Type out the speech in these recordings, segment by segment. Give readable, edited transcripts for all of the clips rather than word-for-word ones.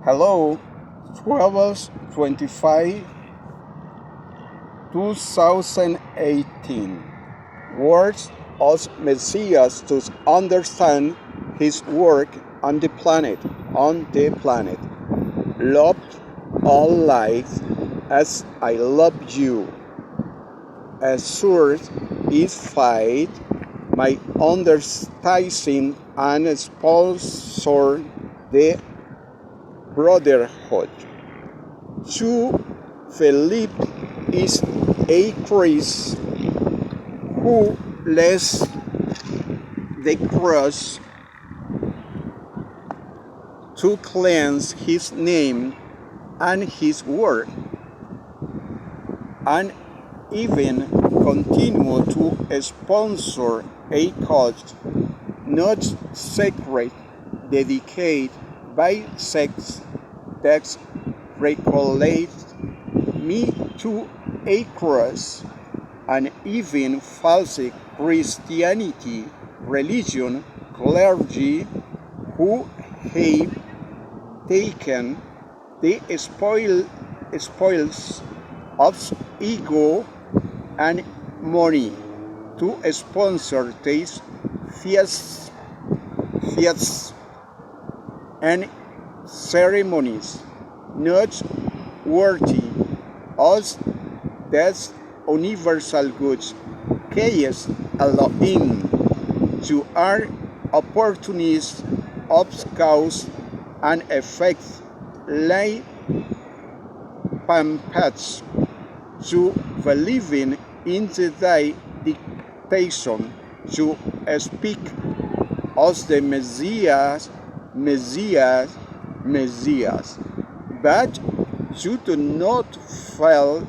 Hello, 12/25, 2018. Words of Messiah to understand his work on the planet. Love all life as I love you. Assured is fight, my understanding and sponsor the brotherhood. To Philip is a Christ who lets the cross to cleanse his name and his word, and even continue to sponsor a cause not sacred, dedicated by sex that recollect me to a cross, and even false Christianity, religion, clergy who have taken the spoils of ego and money to sponsor these feasts and ceremonies not worthy of that universal goods. Chaos Elohim to our opportunities of cause and effect like pamphlets to believing in the dictation to speak of the Messiah, but you do not follow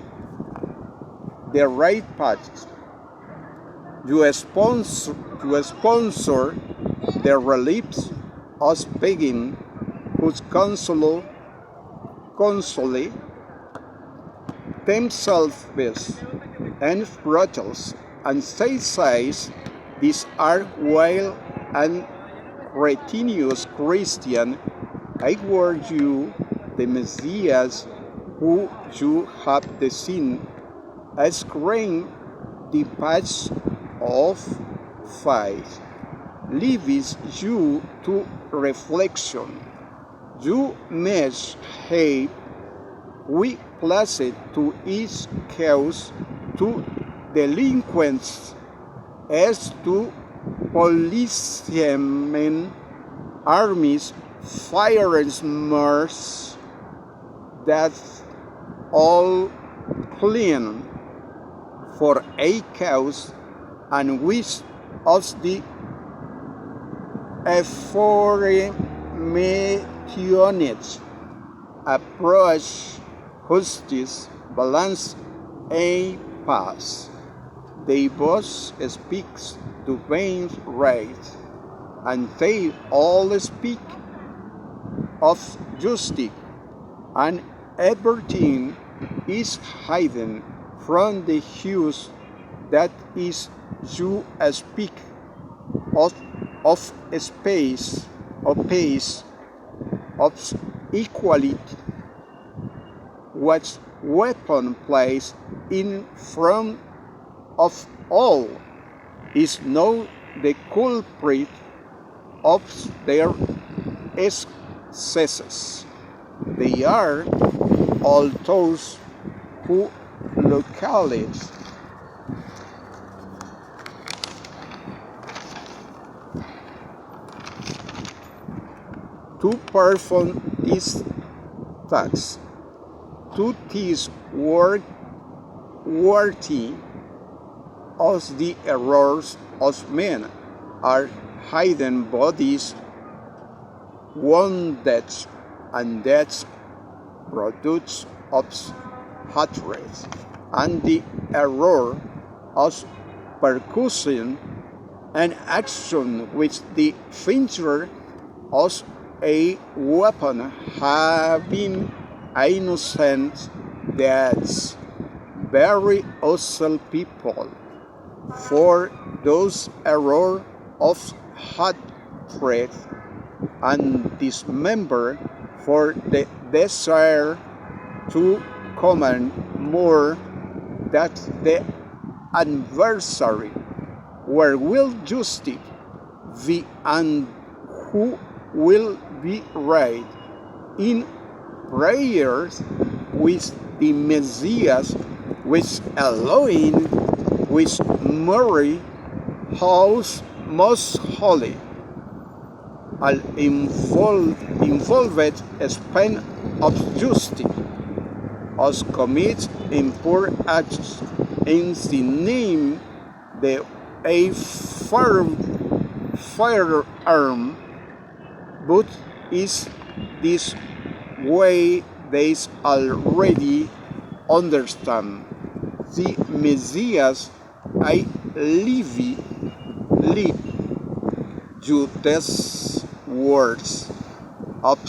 the right path. You sponsor the relics of begging whose console themselves and brothels and says these are wild and retinous Christian. I warn you, the Messiah who you have seen as grain the path of faith leaves you to reflection. You must have we placed to each cause to delinquents as to policemen, armies, firearms, that all clean for a cause, and which of the aforementioned approach justice, balance, a pass. They both speak divine right, and they all speak of justice, and everything is hidden from the hues that is you speak of space, of pace, of equality. What weapon placed in front of all is now the culprit of their excesses. They are all those who localize to perform this task. To this work worthy of the errors of men are hidden bodies, wounded, and death, products of hatred, and the error of percussion and action which the finger of a weapon having innocent deaths, very hostile people, for those error of hatred and dismember for the desire to command more that the adversary, where will justice be and who will be right in prayers with the Messiah, with Elohim, with Mary, house most holy, al involved span of justice, as commit impure acts in the name the a firearm, but is this way they already understand. The Messiah I live you these words of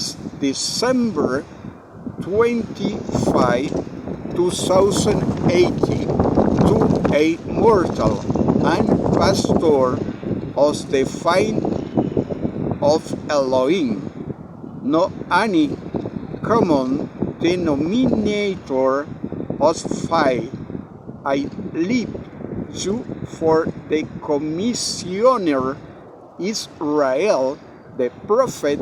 December 25, 2018 to a mortal and pastor of the fine of Elohim, no any common denominator of faith. I leave you for the commissioner Israel, the prophet,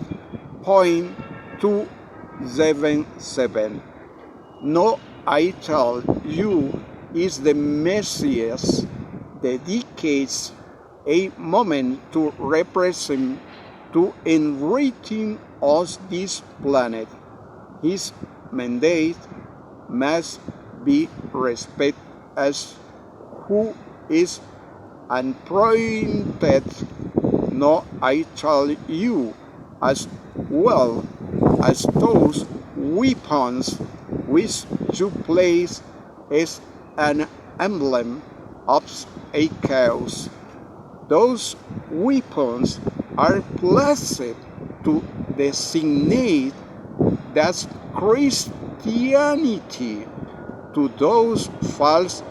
point 277. No, I tell you, is the Messiah dedicates a moment to represent, to enriching us this planet. His mandate must be respected as who is appointed. No, I tell you, as well as those weapons which you place as an emblem of a cause. Those weapons are placed to designate that Christianity to those false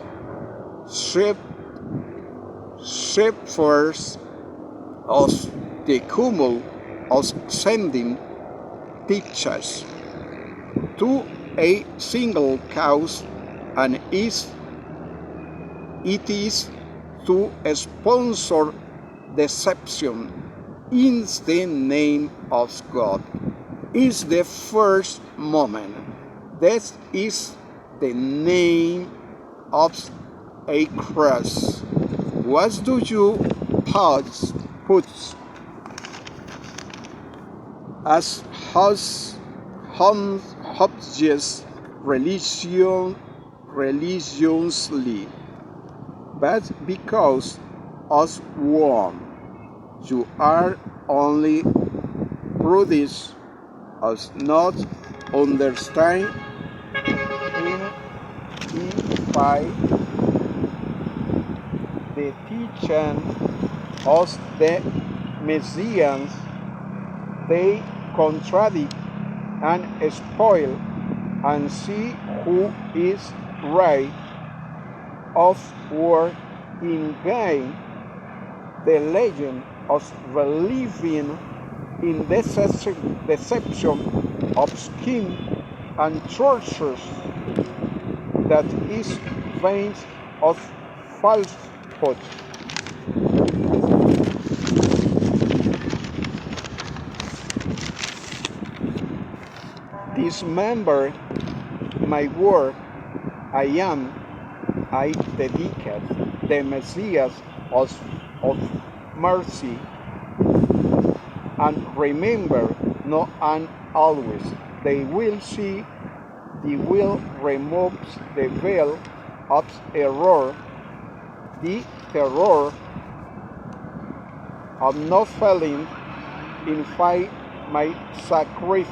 shepherds of the cumul of sending teachers to a single cause, and it is to sponsor deception in the name of God. Is the first moment. That is the name of a cross. What do you put as objects religiously, but because as one, you are only prudish as not understand if I the teaching of the Messians, they contradict and spoil and see who is right of war in vain. The legend of believing in deception of skin and churches that is vain of falsehood. Dismember my work. I dedicate the Messiah of mercy, and remember, no and always, they will see, they will remove the veil of error, the terror of not failing in fight my sacrifice,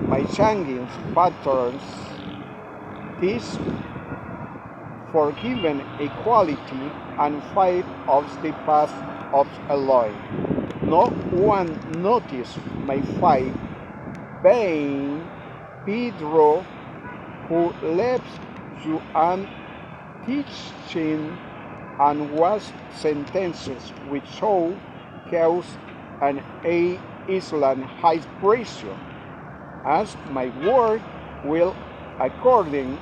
my changing patterns, this forgiven equality and fight of the path of Elohim. No one noticed my fight, being Pedro, who left you and teaching and was sentenced with soul, chaos, and a Islam high pressure. as my word will, according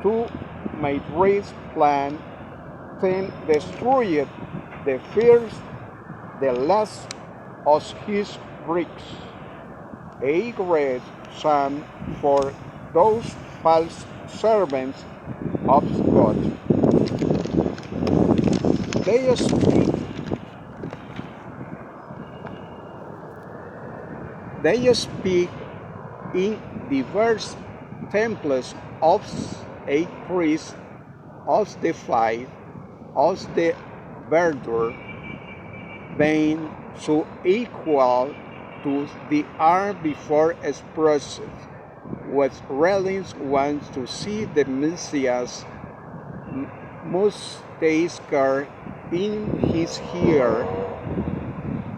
to my race plan, then destroyed the first, the last of his bricks. A great shame for those false servants of God. They speak They speak in diverse temples of a priest, of the fight, of the verdure, being so equal to the art before expressed, with relics wants to see the Messiah must take care in his ear,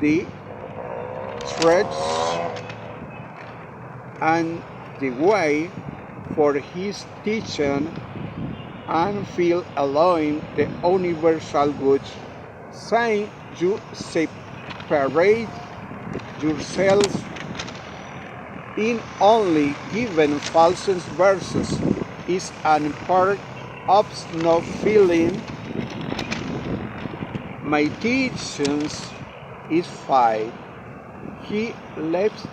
the threats and the way for his teaching, and feel Elohim the universal good, saying you separate yourselves in only given false verses is an part of no feeling. My teachings is fight. He left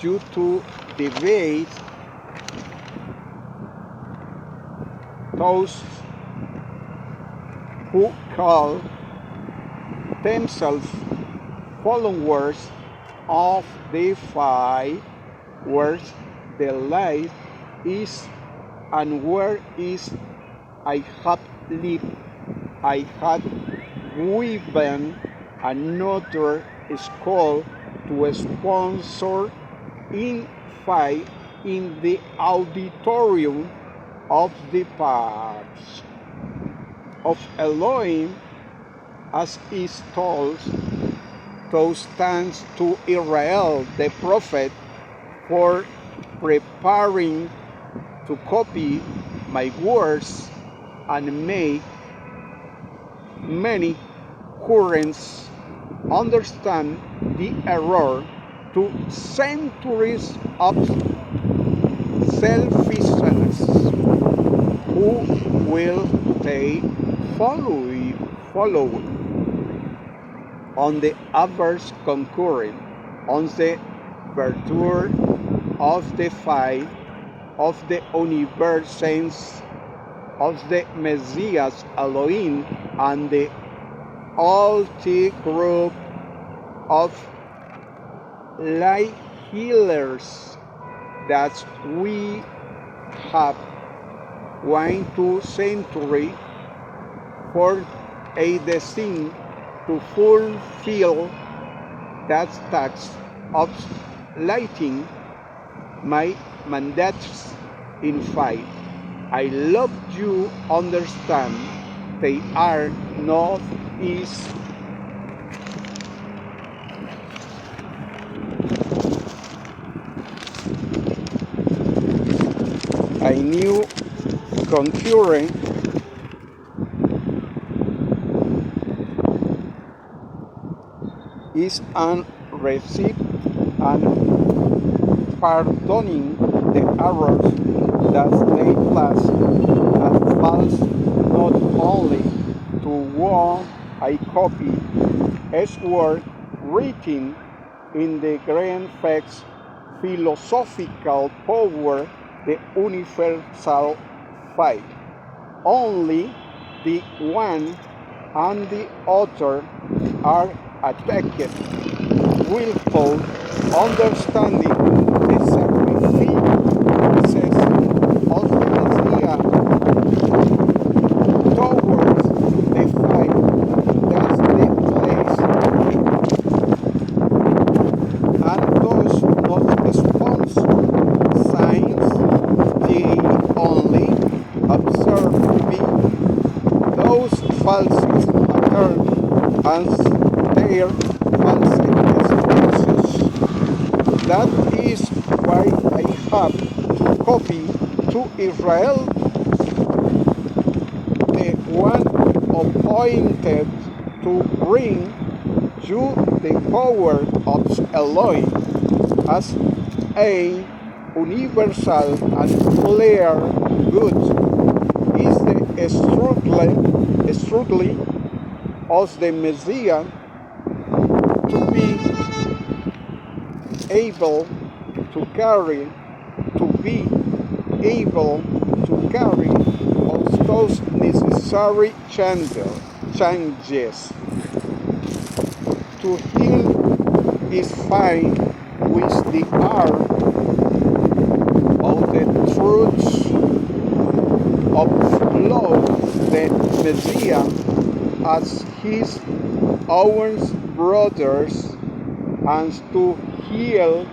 you to debate those who call themselves followers of the five words the light is, and where is I have lived, I had given another school to sponsor in fight in the auditorium of the parts of Elohim, as is told, those thanks to Israel the prophet for preparing to copy my words and make many currents understand the error to centuries of selfishness, who will they follow on the adverse concurrent, on the virtue of the fight of the universe of the Messiah Elohim, and the ulti group of light healers that we have 1-2 century for a destined to fulfill that task of lighting my mandates in fight. I love you understand they are not easy. A new concurrent is an receipt and pardoning the errors that they place as false, not only to one I copy as word written in the grand facts philosophical power, the universal faith. Only the one and the other are attacked. Willful understanding the sacrifices of the Messiah towards the fight. That's the place. And those not sponsor signs, they only observe me. Those false patterns and their consequences. That is why I have to copy to Israel, the one appointed to bring you the power of Elohim, as a universal and clear good is the struggling of the Messiah to be able to carry, to be able to carry all those necessary changes. To heal is fine with the art of the truths of love that Messiah as his own brothers and to heal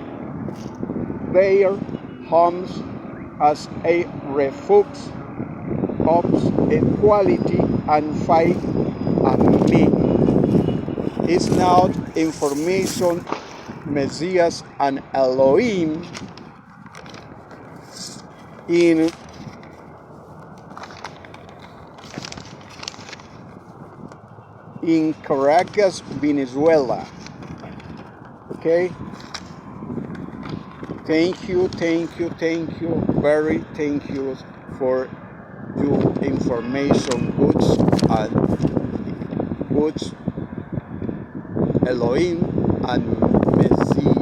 their homes as a refuge of equality and faith and me. It's not information, Messias and Elohim in Caracas, Venezuela. Okay? Thank you, very thank you for your information, goods and goods Elohim and Messiah.